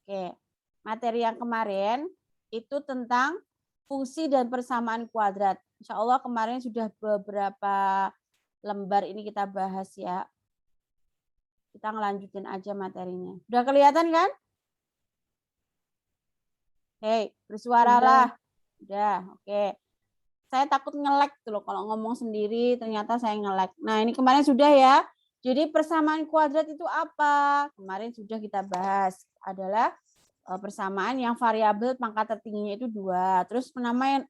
Oke, materi yang kemarin itu tentang fungsi dan persamaan kuadrat. Insya Allah kemarin sudah beberapa lembar ini kita bahas ya. Kita ngelanjutin aja materinya. Udah kelihatan kan? Hei, bersuaralah. Udah, oke. Saya takut nge-lag tuh loh kalau ngomong sendiri ternyata saya nge-lag. Nah, ini kemarin sudah ya. Jadi persamaan kuadrat itu apa? Kemarin sudah kita bahas. Adalah persamaan yang variabel pangkat tertingginya itu 2. Terus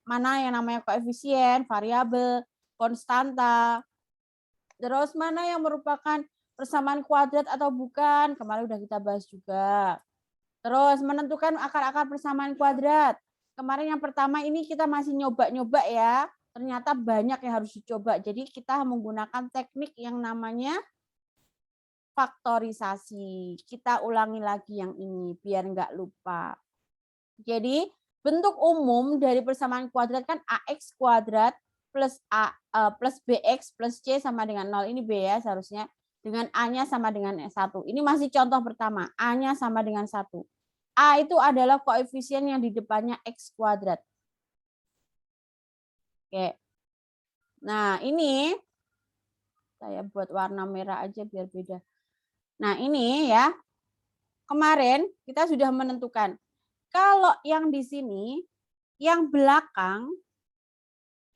mana yang namanya koefisien, variabel, konstanta. Terus mana yang merupakan persamaan kuadrat atau bukan? Kemarin udah kita bahas juga. Terus menentukan akar-akar persamaan kuadrat. Kemarin yang pertama ini kita masih nyoba-nyoba ya. Ternyata banyak yang harus dicoba. Jadi kita menggunakan teknik yang namanya faktorisasi. Kita ulangi lagi yang ini biar nggak lupa. Jadi bentuk umum dari persamaan kuadrat kan AX kuadrat plus plus BX plus C sama dengan 0. Ini B ya seharusnya. Dengan A-nya sama dengan 1. Ini masih contoh pertama. A-nya sama dengan 1. A itu adalah koefisien yang di depannya X kuadrat. Oke. Nah, ini saya buat warna merah aja biar beda. Nah, ini ya. Kemarin kita sudah menentukan. Kalau yang di sini, yang belakang,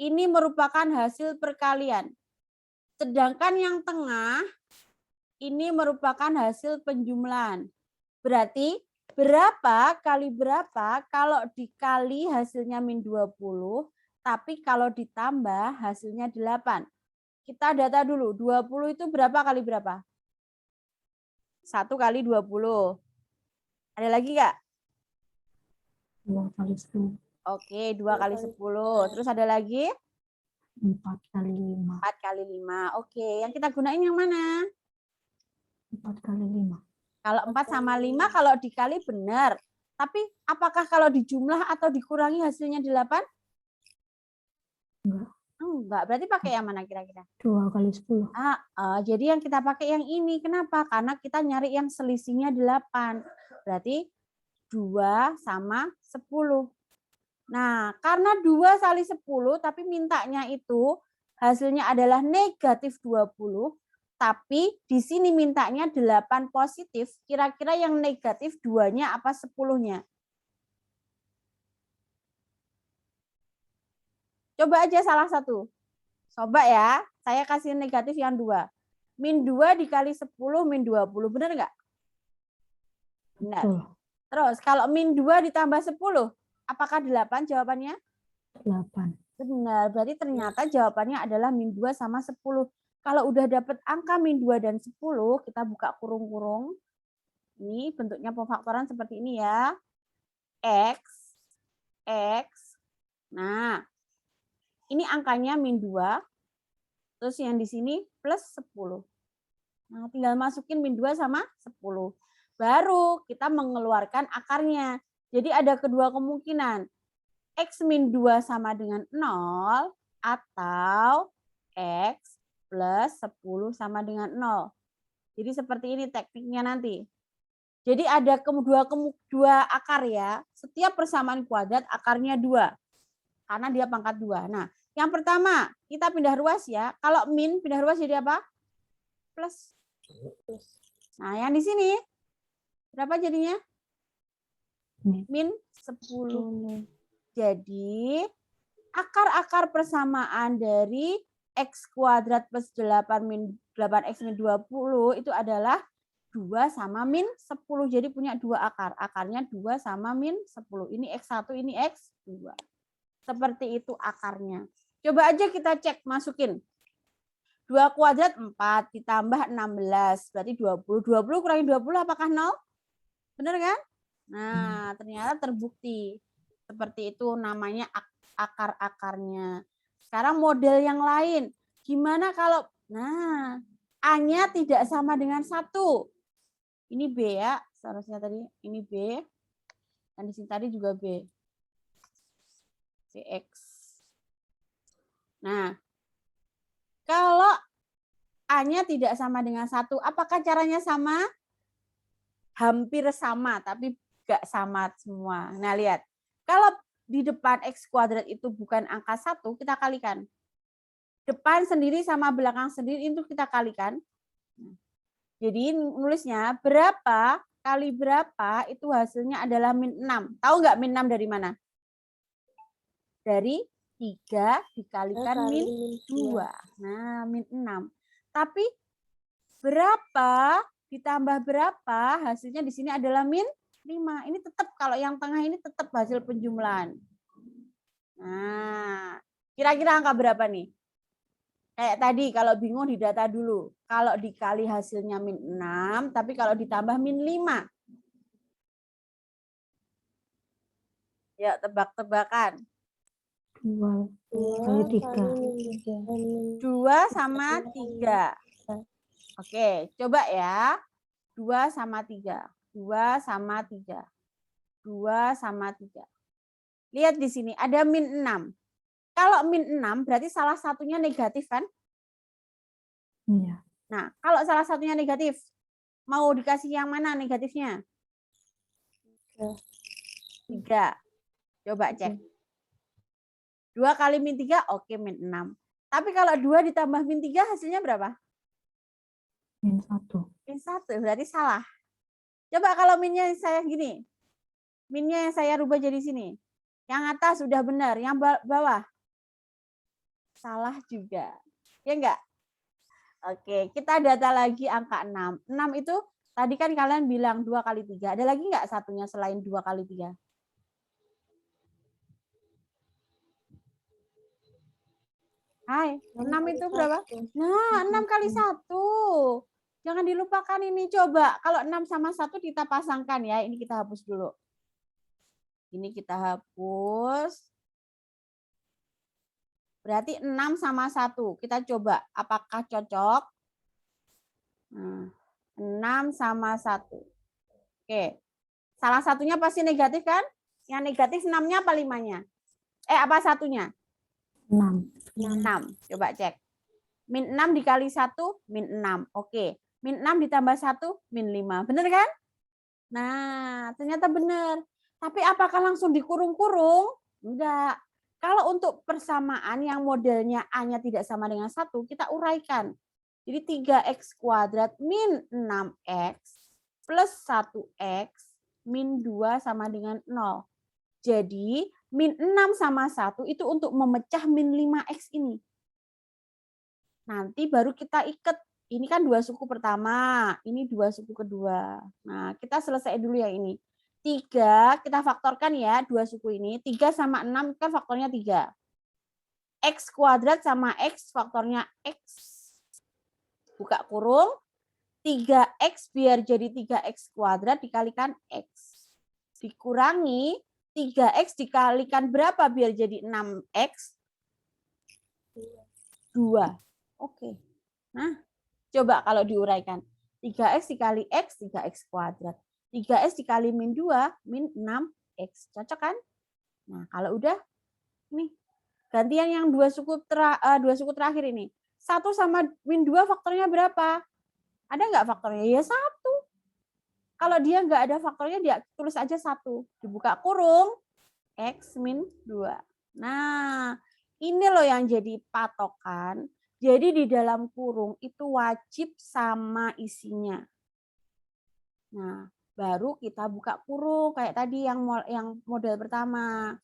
ini merupakan hasil perkalian. Sedangkan yang tengah, ini merupakan hasil penjumlahan. Berarti berapa kali berapa kalau dikali hasilnya min 20, tapi kalau ditambah hasilnya 8. Kita data dulu, 20 itu berapa kali berapa? 1 kali 20. Ada lagi nggak? 2 kali 10. Oke, 2 kali 10. Terus ada lagi? 4 kali 5. 4 kali 5. Oke, yang kita gunain yang mana? 4 kali 5. Kalau 4 sama 5 kalau dikali benar. Tapi apakah kalau dijumlah atau dikurangi hasilnya 8? Enggak. Enggak, berarti pakai yang mana kira-kira? 2 kali 10. Jadi yang kita pakai yang ini. Kenapa? Karena kita nyari yang selisihnya 8. Berarti 2 sama 10. Nah, karena 2 kali 10, tapi mintanya itu hasilnya adalah negatif 20, tapi di sini mintanya 8 positif, kira-kira yang negatif 2-nya apa 10-nya? Coba aja salah satu. Coba ya, saya kasih negatif yang 2. Min 2 dikali 10, min 20. Benar nggak? Benar. Terus, kalau min 2 ditambah 10, apakah 8 jawabannya? 8. Benar, berarti ternyata jawabannya adalah min 2 sama 10. Kalau udah dapat angka min 2 dan 10, kita buka kurung-kurung. Ini bentuknya pemfaktoran seperti ini ya. X, X. Nah, ini angkanya min 2. Terus yang di sini plus 10. Nah, tinggal masukin min 2 sama 10. Baru kita mengeluarkan akarnya. Jadi ada kedua kemungkinan. X min 2 sama dengan 0 atau X plus 10 sama dengan 0. Jadi seperti ini tekniknya nanti. Jadi ada dua akar ya. Setiap persamaan kuadrat akarnya 2. Karena dia pangkat 2. Nah, yang pertama kita pindah ruas ya. Kalau min pindah ruas jadi apa? Plus. Nah, yang di sini berapa jadinya? Min 10. Jadi, akar-akar persamaan dari X kuadrat plus 8 min 8X min 20 itu adalah 2 sama min 10. Jadi punya 2 akar. Akarnya 2 sama min 10. Ini X1, ini X2. Seperti itu akarnya. Coba aja kita cek, masukin. 2 kuadrat 4 ditambah 16. Berarti 20. 20 kurangi 20 apakah 0? Benar kan? Nah, ternyata terbukti. Seperti itu namanya akar-akarnya. Sekarang model yang lain. Gimana kalau, nah, A-nya tidak sama dengan 1. Ini B ya, seharusnya tadi. Ini B. Dan di sini tadi juga B. CX. Nah, kalau A-nya tidak sama dengan 1, apakah caranya sama? Hampir sama, tapi juga sama semua. Nah, lihat. Kalau di depan X kuadrat itu bukan angka 1, kita kalikan. Depan sendiri sama belakang sendiri itu kita kalikan. Jadi nulisnya berapa kali berapa itu hasilnya adalah min 6. Tahu nggak min 6 dari mana? Dari 3 dikalikan min 2. Nah, min 6. Tapi berapa ditambah berapa hasilnya di sini adalah min 5. Ini tetap kalau yang tengah ini tetap hasil penjumlahan. Nah, kira-kira angka berapa nih? Kayak tadi kalau bingung di data dulu. Kalau dikali hasilnya min 6, tapi kalau ditambah min 5. Ya, tebak-tebakan. 2 kali 3. 2 sama 3. Oke, coba ya. 2 sama 3. 2 sama 3. 2 sama 3. Lihat di sini, ada min 6. Kalau min 6, berarti salah satunya negatif kan? Iya. Nah, kalau salah satunya negatif, mau dikasih yang mana negatifnya? 3. Coba cek. 2 kali min 3, oke min 6. Tapi kalau 2 ditambah min 3, hasilnya berapa? Min 1. Min 1, berarti salah. Coba kalau minnya saya gini. Minnya yang saya rubah jadi sini. Yang atas sudah benar, yang bawah salah juga. Ya enggak? Oke, kita data lagi angka 6. 6 itu tadi kan kalian bilang 2 kali 3. Ada lagi enggak satunya selain 2 kali 3? Hai, 6 itu berapa? Nah, 6 kali 1. Jangan dilupakan ini. Coba, kalau 6 sama 1 kita pasangkan ya. Ini kita hapus dulu. Ini kita hapus. Berarti 6 sama 1. Kita coba, apakah cocok? Nah, 6 sama 1. Oke. Salah satunya pasti negatif kan? Yang negatif 6-nya apa 5-nya? Apa satunya? 6. 6. Coba cek. Min 6 dikali 1, min 6. Oke. Min 6 ditambah 1, min 5. Benar kan? Nah, ternyata benar. Tapi apakah langsung dikurung-kurung? Enggak. Kalau untuk persamaan yang modelnya A-nya tidak sama dengan 1, kita uraikan. Jadi 3x kuadrat min 6x plus 1x min 2 sama dengan 0. Jadi min 6 sama 1 itu untuk memecah min 5x ini. Nanti baru kita ikat. Ini kan 2 suku pertama, ini 2 suku kedua. Nah, kita selesai dulu yang ini. 3, kita faktorkan ya, 2 suku ini. 3 sama 6 kan faktornya 3. X kuadrat sama X faktornya X. Buka kurung. 3X biar jadi 3X kuadrat dikalikan X. Dikurangi 3X dikalikan berapa biar jadi 6X? 2. Oke. Nah, coba kalau diuraikan. 3X dikali X, 3X kuadrat. 3X dikali min 2, min 6X. Cocok kan? Nah, kalau udah, nih. Gantian yang 2 suku terakhir ini. 1 sama min 2 faktornya berapa? Ada nggak faktornya? Ya 1. Kalau dia nggak ada faktornya, dia tulis aja 1. Dibuka kurung, X min 2. Nah, ini loh yang jadi patokan. Jadi di dalam kurung itu wajib sama isinya. Nah, baru kita buka kurung kayak tadi yang model pertama.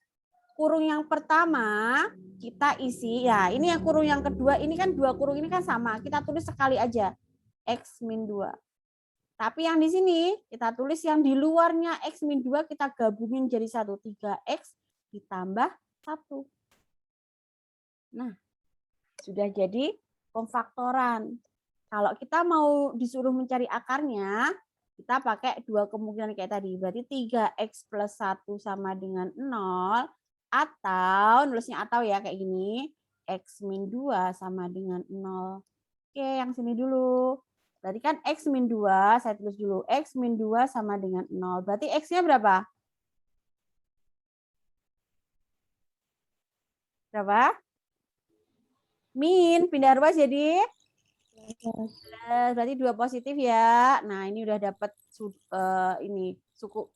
Kurung yang pertama kita isi, ya ini yang kurung yang kedua, ini kan 2 kurung ini kan sama. Kita tulis sekali aja, X min 2. Tapi yang di sini kita tulis yang di luarnya X min 2 kita gabungin jadi 1. 3X ditambah 1. Nah, sudah jadi pemfaktoran. Kalau kita mau disuruh mencari akarnya, kita pakai 2 kemungkinan kayak tadi. Berarti 3X plus 1 sama dengan 0. Atau, nulisnya atau ya kayak gini. X min 2 sama dengan 0. Oke, yang sini dulu. Berarti kan X min 2, saya tulis dulu. X min 2 sama dengan 0. Berarti X-nya berapa? Berapa? Min, pindah ruas jadi? Berarti 2 positif ya. Nah, ini udah dapat ini suku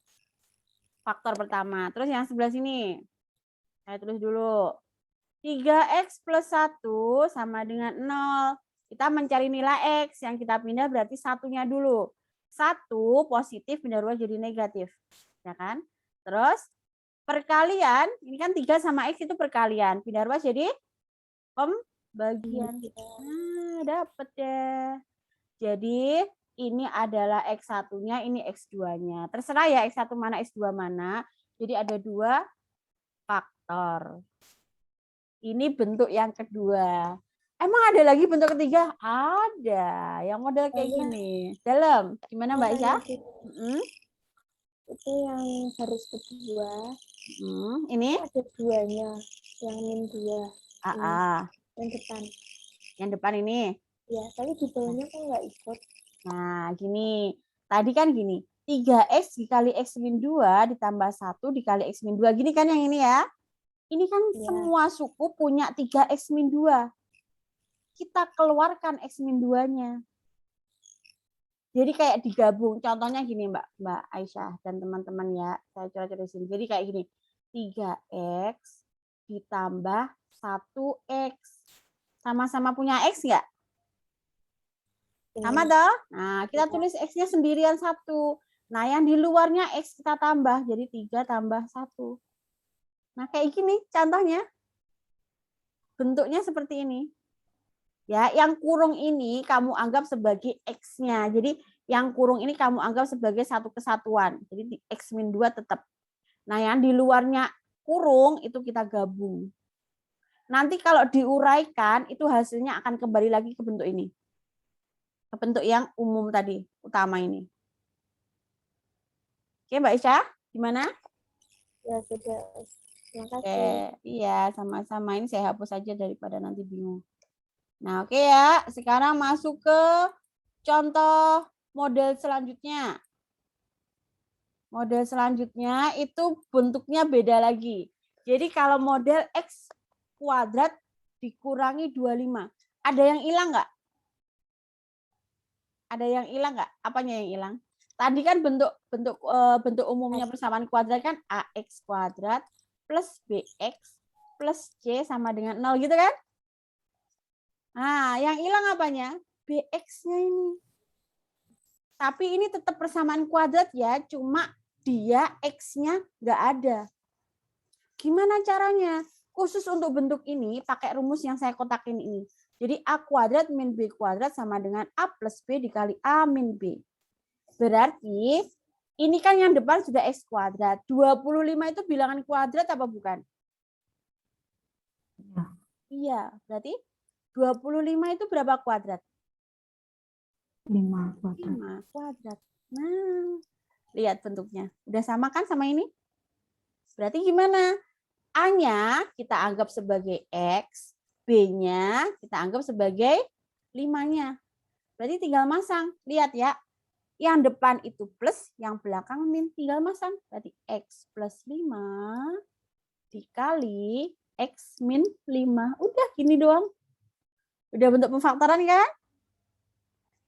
faktor pertama. Terus yang sebelah sini. Saya tulis dulu. 3x plus 1 sama dengan 0. Kita mencari nilai X. Yang kita pindah berarti satunya dulu. 1 positif pindah rubah jadi negatif. Ya kan? Terus perkalian. Ini kan 3 sama X itu perkalian. Pindah rubah jadi pembagian. Nah, dapet deh. Jadi ini adalah X1-nya, ini X2-nya. Terserah ya X1 mana, X2 mana. Jadi ada 2 faktor. Ini bentuk yang kedua. Emang ada lagi bentuk ketiga? Ada. Yang model kayak gini. Dalam. Gimana Mbak Isya? Itu yang baris kedua. Ini? Ada duanya. Yang min 2. Yang depan. Yang depan ini? Ya, tapi di bawahnya kok nggak ikut. Nah, gini. Tadi kan gini. 3X dikali X min 2 ditambah 1 dikali X min 2. Gini kan yang ini ya? Ini kan semua suku punya 3X min 2. Kita keluarkan X min 2-nya. Jadi kayak digabung. Contohnya gini Mbak Aisyah dan teman-teman ya. Saya coba-coba di sini. Jadi kayak gini. 3X ditambah 1X. Sama-sama punya X nggak? Sama toh? Nah, kita tulis X-nya sendirian 1. Nah, yang di luarnya X kita tambah. Jadi 3 tambah 1. Nah, kayak gini contohnya. Bentuknya seperti ini. Ya, yang kurung ini kamu anggap sebagai X-nya. Jadi, yang kurung ini kamu anggap sebagai satu kesatuan. Jadi, X min 2 tetap. Nah, yang di luarnya kurung itu kita gabung. Nanti kalau diuraikan, itu hasilnya akan kembali lagi ke bentuk ini. Ke bentuk yang umum tadi, utama ini. Oke, Mbak Isya, gimana? Ya, sudah. Terima kasih. Oke, iya, sama-sama. Ini saya hapus saja daripada nanti bingung. Nah, oke ya. Sekarang masuk ke contoh model selanjutnya. Model selanjutnya itu bentuknya beda lagi. Jadi kalau model X kuadrat dikurangi 25. Ada yang hilang nggak? Ada yang hilang nggak? Apanya yang hilang? Tadi kan bentuk umumnya persamaan kuadrat kan AX kuadrat plus BX plus C sama dengan 0 gitu kan? Nah, yang hilang apanya? BX-nya ini. Tapi ini tetap persamaan kuadrat ya, cuma dia X-nya nggak ada. Gimana caranya? Khusus untuk bentuk ini, pakai rumus yang saya kotakin ini. Jadi A kuadrat min B kuadrat sama dengan A plus B dikali A min B. Berarti ini kan yang depan sudah X kuadrat. 25 itu bilangan kuadrat apa bukan? Ya. Iya, berarti 25 itu berapa kuadrat? 5 kuadrat. 5 kuadrat. Nah, lihat bentuknya. Udah sama kan sama ini? Berarti gimana? A-nya kita anggap sebagai X, B-nya kita anggap sebagai 5-nya. Berarti tinggal masang. Lihat ya. Yang depan itu plus, yang belakang min. Tinggal masang. Berarti X plus 5 dikali X min 5. Udah gini doang. Udah bentuk pemfaktoran kan?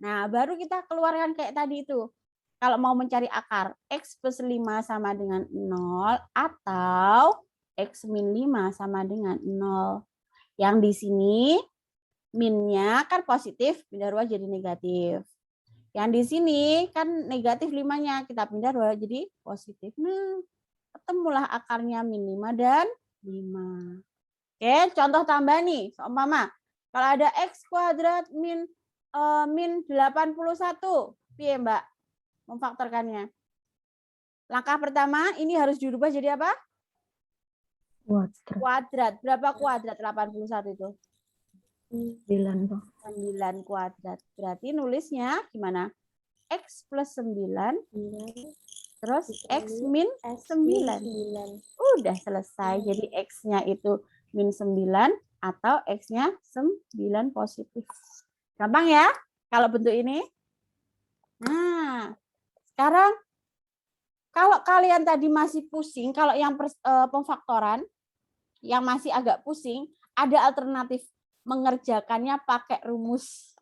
Nah, baru kita keluarkan kayak tadi itu. Kalau mau mencari akar, X plus 5 sama dengan 0 atau X min 5 sama dengan 0. Yang di sini minnya kan positif, pindah rubah jadi negatif. Yang di sini kan negatif 5-nya, kita pindah rubah jadi positif. Nah, ketemulah akarnya min 5 dan 5. Oke, contoh tambah nih. Seumpama, kalau ada X kuadrat min 81. Piye, Mbak? Memfaktorkannya. Langkah pertama, ini harus dirubah jadi apa? Kuadrat. Berapa kuadrat 81 itu? 9, Pak. 9 kuadrat. Berarti nulisnya gimana? X plus 9, terus X min 9. Udah selesai. Jadi X-nya itu min 9 atau X-nya 9 positif. Gampang ya kalau bentuk ini? Nah, sekarang kalau kalian tadi masih pusing, kalau yang pemfaktoran, yang masih agak pusing, ada alternatif mengerjakannya pakai rumus.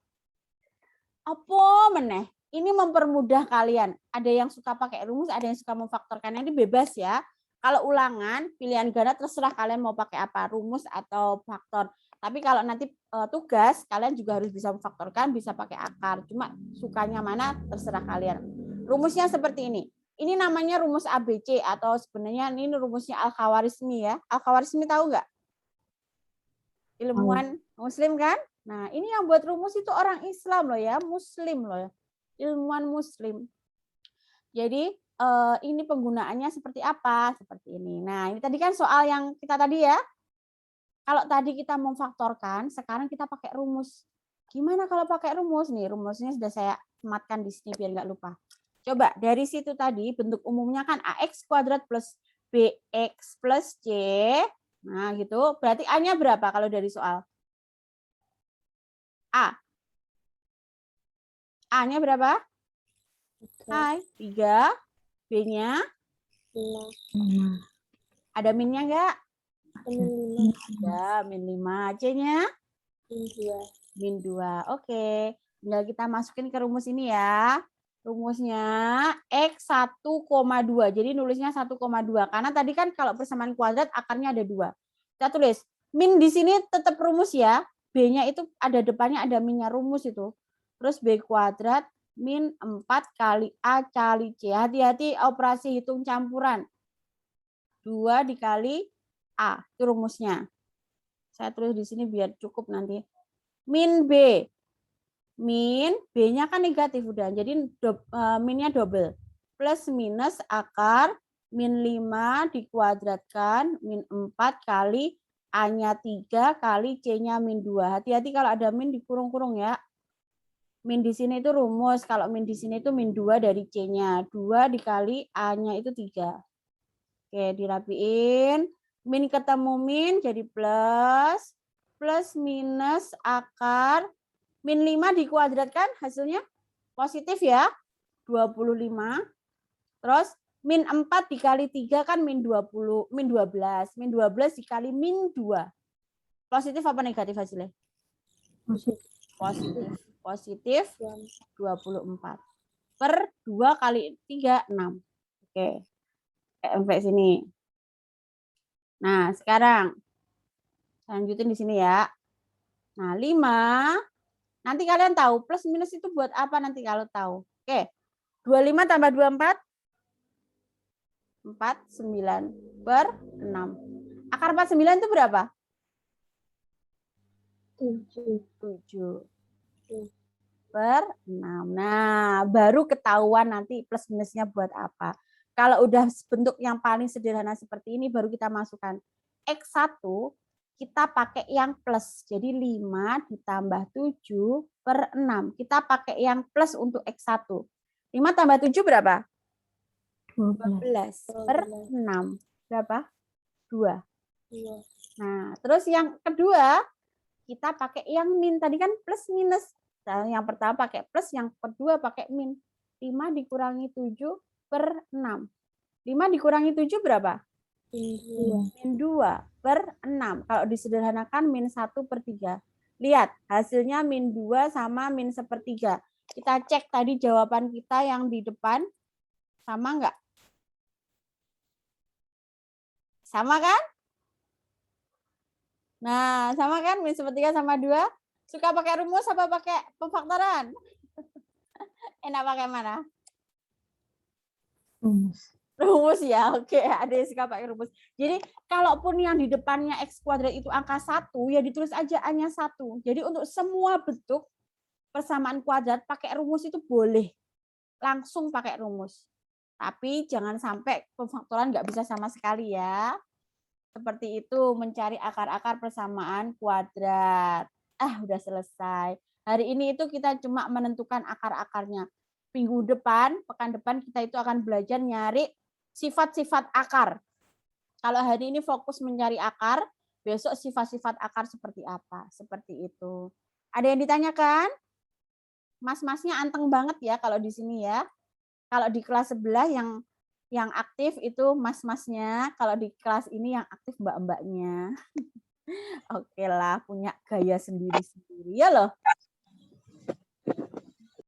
Apa meneh? Ini mempermudah kalian. Ada yang suka pakai rumus, ada yang suka memfaktorkan. Ini bebas ya. Kalau ulangan, pilihan ganda terserah kalian mau pakai apa, rumus atau faktor. Tapi kalau nanti tugas, kalian juga harus bisa memfaktorkan, bisa pakai akar. Cuma sukanya mana, terserah kalian. Rumusnya seperti ini. Ini namanya rumus ABC atau sebenarnya ini rumusnya Al-Khawarizmi ya. Al-Khawarizmi tahu nggak? Ilmuwan Muslim kan? Nah, ini yang buat rumus itu orang Islam loh ya, Muslim loh ya. Ilmuwan Muslim. Jadi ini penggunaannya seperti apa? Seperti ini. Nah, ini tadi kan soal yang kita tadi ya. Kalau tadi kita memfaktorkan, sekarang kita pakai rumus. Gimana kalau pakai rumus? Nih, rumusnya sudah saya sematkan di sini biar nggak lupa. Coba dari situ tadi bentuk umumnya kan AX kuadrat plus BX plus C. Nah, gitu. Berarti A-nya berapa kalau dari soal? A. A-nya berapa? 3. B-nya? 5. Ada min-nya enggak? Min 5. Ada, min 5. C-nya? Min 2. Min 2. Oke. Tinggal kita masukin ke rumus ini ya. Rumusnya X 1,2. Jadi nulisnya 1,2. Karena tadi kan kalau persamaan kuadrat akarnya ada 2. Kita tulis. Min di sini tetap rumus ya. B-nya itu ada depannya ada min-nya rumus itu. Terus B kuadrat min 4 kali A kali C. Hati-hati operasi hitung campuran. 2 dikali A. Itu rumusnya. Saya tulis di sini biar cukup nanti. Min B. Min B-nya kan negatif udah. Jadi minnya double. Plus minus akar min 5 dikuadratkan min 4 kali A-nya 3 kali C-nya min 2. Hati-hati kalau ada min dikurung-kurung ya. Min di sini itu rumus. Kalau min di sini itu min 2 dari C-nya. 2 dikali A-nya itu 3. Oke, dirapiin. Min ketemu min jadi plus. Plus minus akar. Min 5 dikuadratkan hasilnya positif ya. 25. Terus min 4 dikali 3 kan min 20, min 12. Min 12 dikali min 2. Positif apa negatif hasilnya? Positif. Positif 24. Per 2 kali 3, 6. Oke. Sampai sini. Nah, sekarang lanjutin di sini ya. Nah, 5. Nanti kalian tahu plus minus itu buat apa nanti kalau tahu. Oke. 25 tambah 24 49 per 6. Akar 49 itu berapa? 7 per 6. Nah, baru ketahuan nanti plus minusnya buat apa. Kalau udah bentuk yang paling sederhana seperti ini baru kita masukkan X1 kita pakai yang plus. Jadi 5 ditambah 7 per 6. Kita pakai yang plus untuk X1. 5 tambah 7 berapa? 12 per 6. Berapa? 2. Nah, terus yang kedua kita pakai yang min. Tadi kan plus minus. Nah, yang pertama pakai plus, yang kedua pakai min. 5 dikurangi 7 per 6. 5 dikurangi 7 berapa? Min 2 per 6. Kalau disederhanakan min 1 per 3. Lihat, hasilnya min 2 sama min 1/3. Kita cek tadi jawaban kita yang di depan. Sama enggak? Sama kan? Nah, sama kan? Min 1/3 sama 2. Suka pakai rumus apa pakai pemfaktoran? Enak pakai mana? Rumus ya, oke. Ada yang suka pakai rumus. Jadi, kalaupun yang di depannya X kuadrat itu angka 1, ya ditulis aja A-nya 1. Jadi, untuk semua bentuk persamaan kuadrat, pakai rumus itu boleh. Langsung pakai rumus. Tapi, jangan sampai pemfaktoran nggak bisa sama sekali ya. Seperti itu, mencari akar-akar persamaan kuadrat. Udah selesai. Hari ini itu kita cuma menentukan akar-akarnya. Minggu depan, pekan depan kita itu akan belajar nyari sifat-sifat akar. Kalau hari ini fokus mencari akar, besok sifat-sifat akar seperti apa? Seperti itu. Ada yang ditanyakan? Mas-masnya anteng banget ya kalau di sini ya. Kalau di kelas sebelah yang aktif itu mas-masnya, kalau di kelas ini yang aktif mbak-mbaknya. Oke lah, punya gaya sendiri-sendiri ya loh.